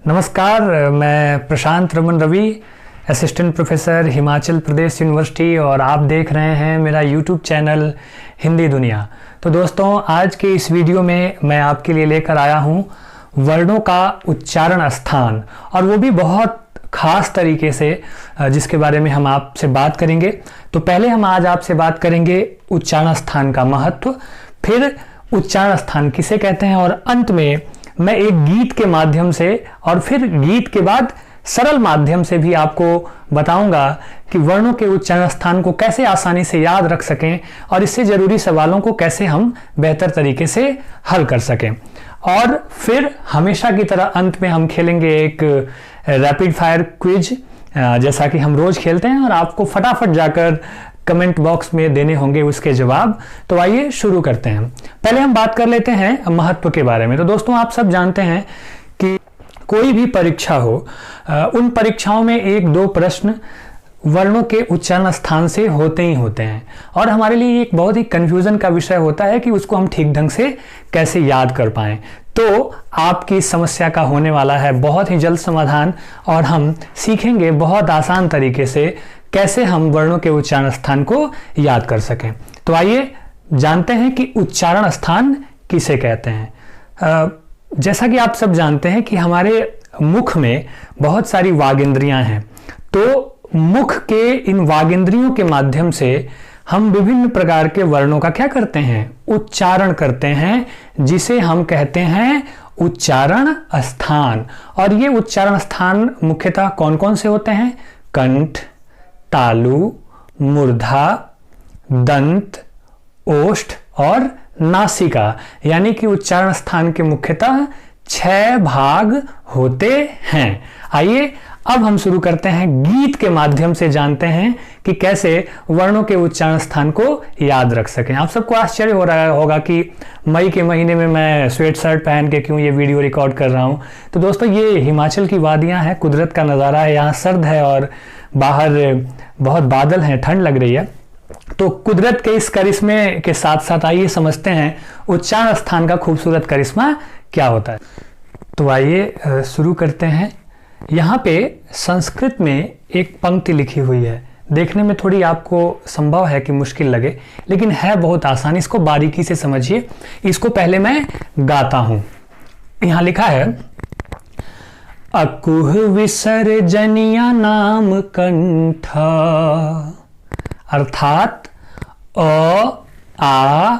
नमस्कार, मैं प्रशांत Raman Ravi, assistant professor Himachal Pradesh university, और आप देख रहे हैं मेरा यूट्यूब चैनल हिंदी दुनिया। तो दोस्तों, आज के इस वीडियो में मैं आपके लिए लेकर आया हूं वर्णों का उच्चारण स्थान, और वो भी बहुत खास तरीके से, जिसके बारे में हम आपसे बात करेंगे। तो पहले हम आज आपसे बात करेंगे उच्चारण स्थान का महत्व, फिर उच्चारण स्थान किसे कहते हैं, और अंत में मैं एक गीत के माध्यम से और फिर गीत के बाद सरल माध्यम से भी आपको बताऊंगा कि वर्णों के उच्चारण स्थान को कैसे आसानी से याद रख सकें और इससे जरूरी सवालों को कैसे हम बेहतर तरीके से हल कर सकें। और फिर हमेशा की तरह अंत में हम खेलेंगे एक रैपिड फायर क्विज, जैसा कि हम रोज खेलते हैं, और आपको फटाफट जाकर कमेंट बॉक्स में देने होंगे उसके जवाब। तो आइए शुरू करते हैं। पहले हम बात कर लेते हैं महत्व के बारे में। तो दोस्तों, आप सब जानते हैं कि कोई भी परीक्षा हो, उन परीक्षाओं में एक दो प्रश्न वर्णों के उच्चारण स्थान से होते ही होते हैं, और हमारे लिए एक बहुत ही कंफ्यूजन का विषय होता है कि उसको हम ठीक ढंग से कैसे याद कर पाएं। तो आपकी इस समस्या का होने वाला है बहुत ही जल्द समाधान, और हम सीखेंगे बहुत आसान तरीके से कैसे हम वर्णों के उच्चारण स्थान को याद कर सकें। तो आइए जानते हैं कि उच्चारण स्थान किसे कहते हैं। जैसा कि आप सब जानते हैं कि हमारे मुख में बहुत सारी वागेंद्रियां हैं, तो मुख के इन वागेंद्रियों के माध्यम से हम विभिन्न प्रकार के वर्णों का क्या करते हैं, उच्चारण करते हैं, जिसे हम कहते हैं उच्चारण स्थान। और ये उच्चारण स्थान मुख्यतः कौन कौन से होते हैं? कंठ, तालु, मूर्धा, दंत, ओष्ठ और नासिका, यानी कि उच्चारण स्थान के मुख्यतः 6 भाग होते हैं। आइए अब हम शुरू करते हैं, गीत के माध्यम से जानते हैं कि कैसे वर्णों के उच्चारण स्थान को याद रख सकें। आप सबको आश्चर्य हो रहा होगा कि मई के महीने में मैं स्वेट शर्ट पहन के क्यों ये वीडियो रिकॉर्ड कर रहा हूं। तो दोस्तों, ये हिमाचल की वादियां हैं, कुदरत का नज़ारा है, यहाँ सर्द है और बाहर बहुत बादल हैं, ठंड लग रही है। तो कुदरत के इस करिश्मे के साथ साथ आइए समझते हैं उच्चारण स्थान का खूबसूरत करिश्मा क्या होता है। तो आइए शुरू करते हैं। यहाँ पे संस्कृत में एक पंक्ति लिखी हुई है, देखने में थोड़ी आपको संभव है कि मुश्किल लगे, लेकिन है बहुत आसान। इसको बारीकी से समझिए। इसको पहले मैं गाता हूं। यहाँ लिखा है, अकुह विसर्जनिया नाम कंठ, अर्थात अ, आ,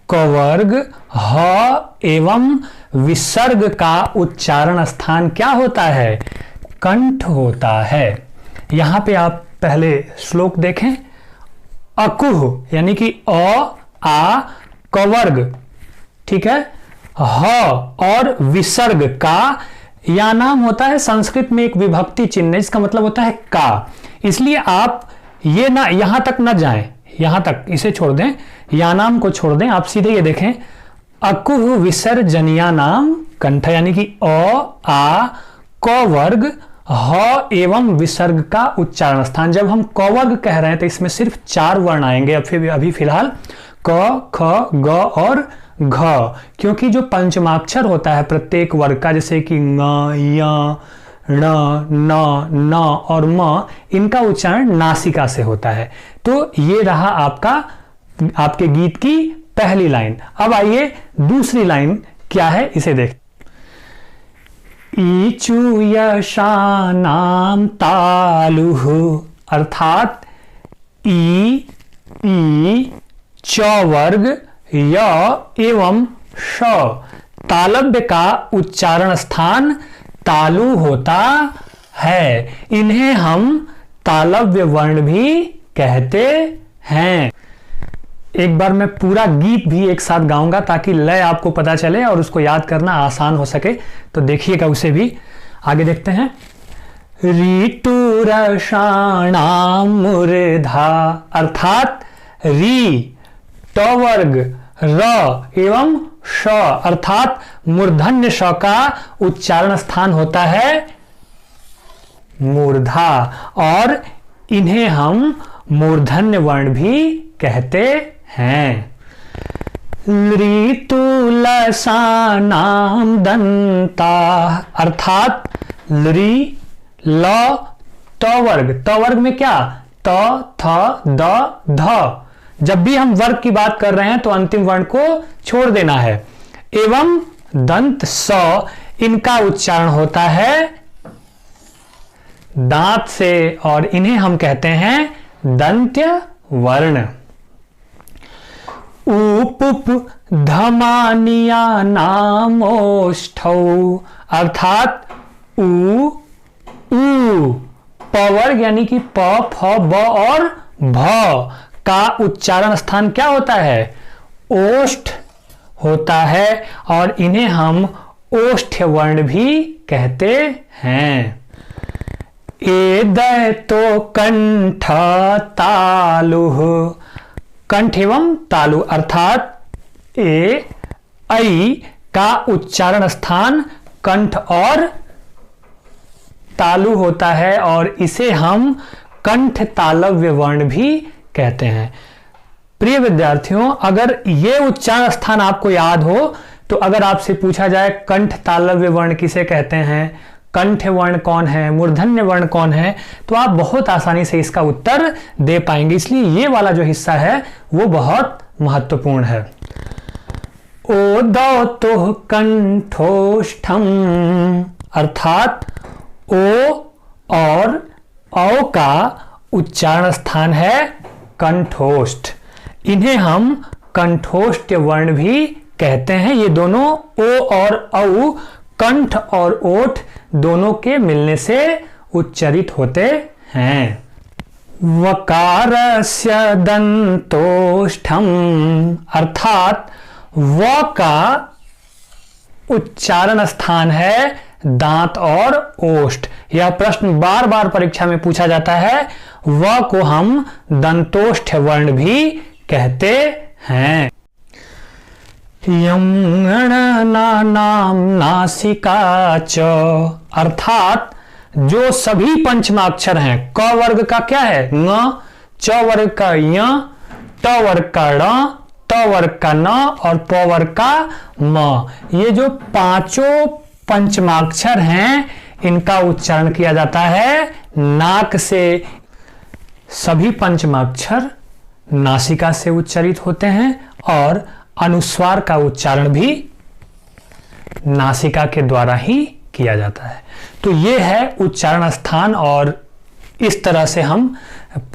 क वर्ग, ह एवं विसर्ग का उच्चारण स्थान क्या होता है? कंठ होता है। यहां पे आप पहले श्लोक देखें। अकुह यानी कि अ, आ, क वर्ग, ठीक है, ह और विसर्ग का, या नाम होता है संस्कृत में एक विभक्ति चिन्ह, इसका मतलब होता है का। इसलिए आप ये ना यहां तक ना जाएं, यहां तक इसे छोड़ दें, या नाम को छोड़ दें, आप सीधे ये देखें, अकुह विसर्जनिया नाम कंठ, यानी कि अ, आ, क वर्ग, ह एवं विसर्ग का उच्चारण स्थान। जब हम क वर्ग कह रहे हैं तो इसमें सिर्फ 4 वर्ण आएंगे अभी फिलहाल, क, ख, ग और घ, क्योंकि जो पंचमाक्षर होता है प्रत्येक वर्ग का, जैसे कि ङ, य, ण, न, न और म, इनका उच्चारण नासिका से होता है। तो ये रहा आपके गीत की पहली लाइन। अब आइए दूसरी लाइन क्या है, इसे देख। ईचु यशानाम तालुः, अर्थात ई, च वर्ग, य एवं श, तालव्य का उच्चारण स्थान तालु होता है। इन्हें हम तालव्य वर्ण भी कहते हैं। एक बार मैं पूरा गीत भी एक साथ गाऊंगा ताकि लय आपको पता चले और उसको याद करना आसान हो सके। तो देखिएगा उसे भी। आगे देखते हैं। ऋतु रसाणाम मूर्धा, अर्थात री, ट वर्ग, र एवं श, अर्थात मूर्धन्य श का उच्चारण स्थान होता है मूर्धा, और इन्हें हम मूर्धन्य वर्ण भी कहते हैं। लृतुलसानां दंता, अर्थात लृ ल त वर्ग में क्या त थ द ध, जब भी हम वर्ग की बात कर रहे हैं तो अंतिम वर्ण को छोड़ देना है। एवं दंत स, इनका उच्चारण होता है दांत से और इन्हें हम कहते हैं दंत्य वर्ण। उपुप धमानिया नामोष्ठौ, अर्थात उ प वर्ग यानी कि प फ ब और भ का उच्चारण स्थान क्या होता है, ओष्ठ होता है और इन्हें हम ओष्ठ्य वर्ण भी कहते हैं। एदैतो कंठ तालुः, कंठ एवं तालु अर्थात ए ऐ का उच्चारण स्थान कंठ और तालु होता है और इसे हम कंठ तालव्य वर्ण भी कहते हैं। प्रिय विद्यार्थियों, अगर ये उच्चारण स्थान आपको याद हो तो अगर आपसे पूछा जाए कंठ तालव्य वर्ण किसे कहते हैं, कंठ वर्ण कौन है, मूर्धन्य वर्ण कौन है, तो आप बहुत आसानी से इसका उत्तर दे पाएंगे। इसलिए ये वाला जो हिस्सा है वो बहुत महत्वपूर्ण है। ओदौतुः कंठोष्ठम, अर्थात ओ और औ का उच्चारण स्थान है कंठोष्ठ, इन्हें हम कंठोष्ठ वर्ण भी कहते हैं। ये दोनों ओ और औ कंठ और ओठ दोनों के मिलने से उच्चारित होते हैं। वकारस्य दंतोष्ठम, अर्थात व का उच्चारण स्थान है दांत और ओष्ठ। यह प्रश्न बार बार परीक्षा में पूछा जाता है। व को हम दंतोष्ठ वर्ण भी कहते हैं। यंगणनानां नासिका च, अर्थात जो सभी पंचमाक्षर हैं, क वर्ग का क्या है ङ, च वर्ग का य, ट वर्ग का ण, त वर्ग का न और प वर्ग का म, ये जो पांचों पंचमाक्षर हैं इनका उच्चारण किया जाता है नाक से। सभी पंचमाक्षर नासिका से उच्चारित होते हैं और अनुस्वार का उच्चारण भी नासिका के द्वारा ही किया जाता है। तो ये है उच्चारण स्थान और इस तरह से हम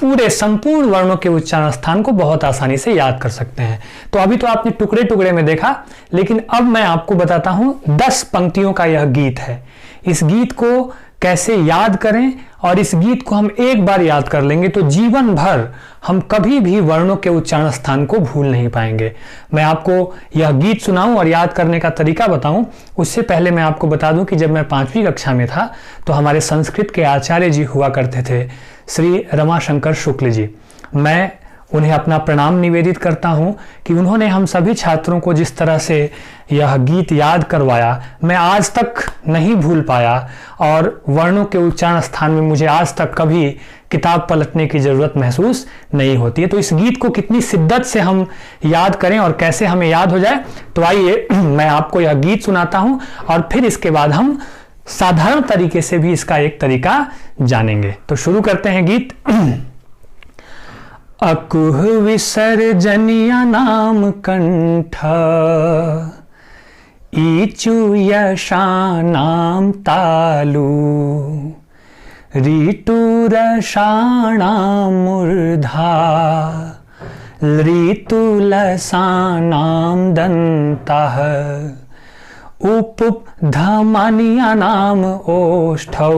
पूरे संपूर्ण वर्णों के उच्चारण स्थान को बहुत आसानी से याद कर सकते हैं। तो अभी तो आपने टुकड़े टुकड़े में देखा, लेकिन अब मैं आपको बताता हूं 10 पंक्तियों का यह गीत है। इस गीत को कैसे याद करें और इस गीत को हम एक बार याद कर लेंगे तो जीवन भर हम कभी भी वर्णों के उच्चारण स्थान को भूल नहीं पाएंगे। मैं आपको यह गीत सुनाऊं और याद करने का तरीका बताऊं, उससे पहले मैं आपको बता दूं कि जब मैं 5वीं कक्षा में था तो हमारे संस्कृत के आचार्य जी हुआ करते थे, श्री रमाशंकर शुक्ल जी। मैं उन्हें अपना प्रणाम निवेदित करता हूं कि उन्होंने हम सभी छात्रों को जिस तरह से यह गीत याद करवाया, मैं आज तक नहीं भूल पाया और वर्णों के उच्चारण स्थान में मुझे आज तक कभी किताब पलटने की ज़रूरत महसूस नहीं होती है। तो इस गीत को कितनी शिद्दत से हम याद करें और कैसे हमें याद हो जाए, तो आइए मैं आपको यह गीत सुनाता हूं और फिर इसके बाद हम साधारण तरीके से भी इसका एक तरीका जानेंगे। तो शुरू करते हैं गीत। अकुह विसर्जनिया नाम कंठ, ईचु यशानाम तालु, ऋतुरषाणाम मूर्धा, ऋतुलसानाम दन्तः, उपधमनियानाम ओष्ठौ,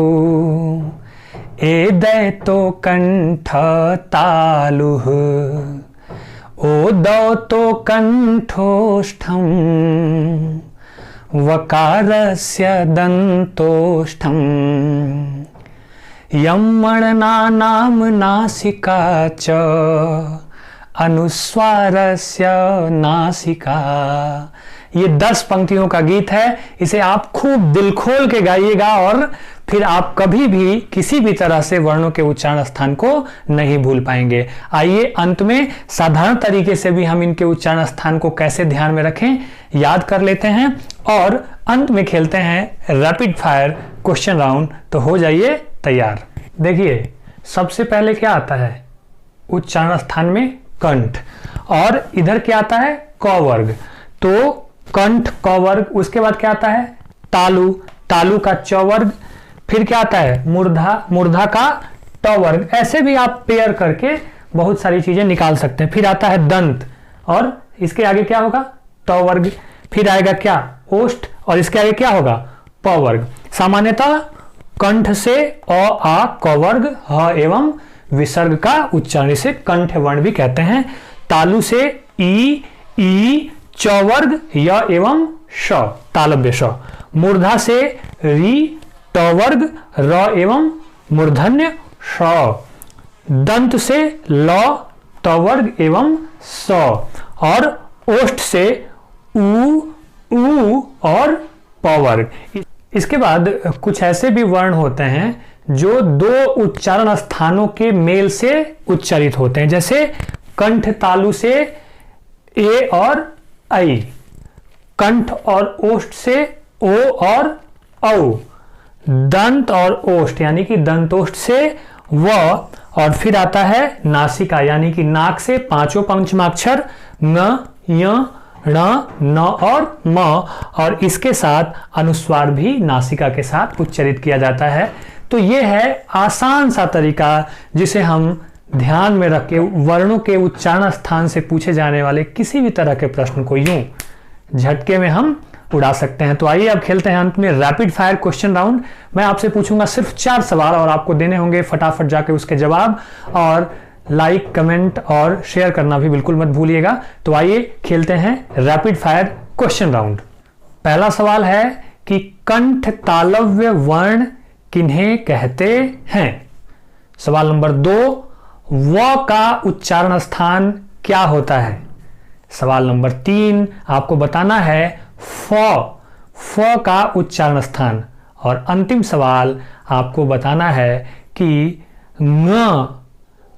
एदैतो कंठ तालुः, ओदौतो कंठोष्ठम, वकारस्य दन्तोष्ठम, यमणनानाम नासिका च, अनुस्वारस्य नासिका, ये 10 पंक्तियों का गीत है। इसे आप खूब दिल खोल के गाइएगा और फिर आप कभी भी किसी भी तरह से वर्णों के उच्चारण स्थान को नहीं भूल पाएंगे। आइए अंत में साधारण तरीके से भी हम इनके उच्चारण स्थान को कैसे ध्यान में रखें याद कर लेते हैं और अंत में खेलते हैं रैपिड फायर क्वेश्चन राउंड। तो हो जाइए तैयार। देखिए सबसे पहले क्या आता है, उच्चारण स्थान में कंठ, और इधर क्या आता है, क वर्ग। तो कंठ क वर्ग, उसके बाद क्या आता है, तालु, तालु का च वर्ग, फिर क्या आता है, मूर्धा, मूर्धा का ट वर्ग। ऐसे भी आप पेयर करके बहुत सारी चीजें निकाल सकते हैं। फिर आता है दंत, और इसके आगे क्या होगा, ट वर्ग। फिर आएगा क्या, ओष्ठ, और इसके आगे क्या होगा, प वर्ग। सामान्यतः कंठ से अ आ क वर्ग ह एवं विसर्ग का उच्चारण, इसे कंठ वर्ण भी कहते हैं। तालु से ई च वर्ग य एवं श, तालव्य श। मूर्धा से री ट वर्ग र एवं मूर्धन्य श। दंत से ल त वर्ग एवं स, और ओष्ठ से उ और प वर्ग। इसके बाद कुछ ऐसे भी वर्ण होते हैं जो दो उच्चारण स्थानों के मेल से उच्चारित होते हैं, जैसे कंठ तालु से ए और ऐ, कंठ और ओष्ठ से ओ और औ, दंत और ओष्ठ यानी कि दंतोष्ठ से व, और फिर आता है नासिका यानी कि नाक से पांचों पंचमाक्षर न, य, ण, न और म, और इसके साथ अनुस्वार भी नासिका के साथ उच्चारित किया जाता है। तो ये है आसान सा तरीका जिसे हम ध्यान में रख के वर्णों के उच्चारण स्थान से पूछे जाने वाले किसी भी तरह के प्रश्न को यूं झटके में हम उड़ा सकते हैं। तो आइए अब खेलते हैं अंत में रैपिड फायर क्वेश्चन राउंड। मैं आपसे पूछूंगा सिर्फ 4 सवाल और आपको देने होंगे फटाफट जाके उसके जवाब, और लाइक, कमेंट और शेयर करना भी बिल्कुल मत भूलिएगा। तो आइए खेलते हैं रैपिड फायर क्वेश्चन राउंड। पहला सवाल है कि कंठ तालव्य वर्ण किन्हें कहते हैं। सवाल नंबर 2, व का उच्चारण स्थान क्या होता है। सवाल नंबर 3, आपको बताना है फ का उच्चारण स्थान। और अंतिम सवाल आपको बताना है कि ङ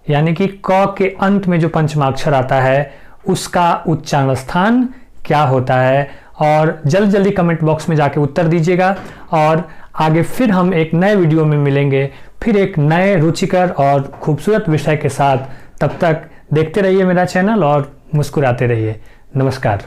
यानी कि क के अंत में जो पंचमाक्षर आता है उसका उच्चारण स्थान क्या होता है। और जल्दी जल्दी कमेंट बॉक्स में जाके उत्तर दीजिएगा, और आगे फिर हम एक नए वीडियो में मिलेंगे, फिर एक नए रुचिकर और खूबसूरत विषय के साथ। तब तक देखते रहिए मेरा चैनल और मुस्कुराते रहिए। नमस्कार।